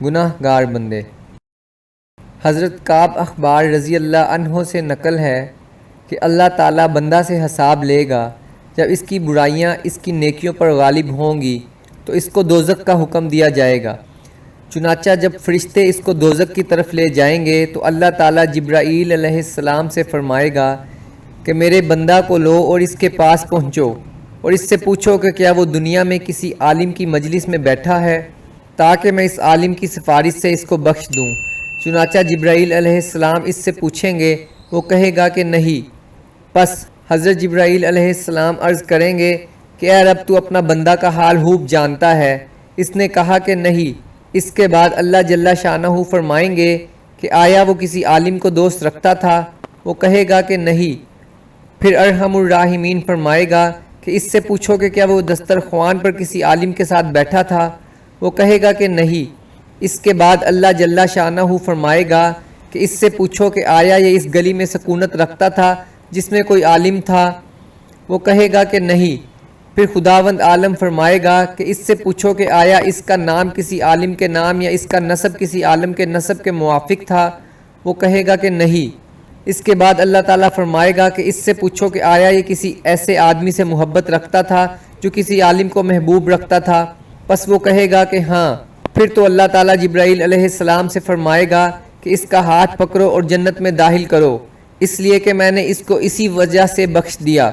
گناہ گار بندے۔ حضرت کعب اخبار رضی اللہ عنہ سے نقل ہے کہ اللہ تعالیٰ بندہ سے حساب لے گا، جب اس کی برائیاں اس کی نیکیوں پر غالب ہوں گی تو اس کو دوزخ کا حکم دیا جائے گا۔ چنانچہ جب فرشتے اس کو دوزخ کی طرف لے جائیں گے تو اللہ تعالیٰ جبرائیل علیہ السلام سے فرمائے گا کہ میرے بندہ کو لو اور اس کے پاس پہنچو اور اس سے پوچھو کہ کیا وہ دنیا میں کسی عالم کی مجلس میں بیٹھا ہے تاکہ میں اس عالم کی سفارش سے اس کو بخش دوں۔ چنانچہ جبرائیل علیہ السلام اس سے پوچھیں گے، وہ کہے گا کہ نہیں۔ پس حضرت جبرائیل علیہ السلام عرض کریں گے کہ اے رب، تو اپنا بندہ کا حال خوب جانتا ہے۔ اس نے کہا کہ نہیں۔ اس کے بعد اللہ جل شانہ فرمائیں گے کہ آیا وہ کسی عالم کو دوست رکھتا تھا؟ وہ کہے گا کہ نہیں۔ پھر ارحم الراحمین فرمائے گا کہ اس سے پوچھو کہ کیا وہ دسترخوان پر کسی عالم کے ساتھ بیٹھا تھا؟ وہ کہے گا کہ نہیں۔ اس کے بعد اللہ جل شانہ فرمائے گا کہ اس سے پوچھو کہ آیا یہ اس گلی میں سکونت رکھتا تھا جس میں کوئی عالم تھا؟ وہ کہے گا کہ نہیں۔ پھر خداوند عالم فرمائے گا کہ اس سے پوچھو کہ آیا اس کا نام کسی عالم کے نام یا اس کا نسب کسی عالم کے نسب کے موافق تھا؟ وہ کہے گا کہ نہیں۔ اس کے بعد اللہ تعالیٰ فرمائے گا کہ اس سے پوچھو کہ آیا یہ کسی ایسے آدمی سے محبت رکھتا تھا جو کسی عالم کو محبوب رکھتا تھا؟ پس وہ کہے گا کہ ہاں۔ پھر تو اللہ تعالیٰ جبرائیل علیہ السلام سے فرمائے گا کہ اس کا ہاتھ پکڑو اور جنت میں داخل کرو، اس لیے کہ میں نے اس کو اسی وجہ سے بخش دیا۔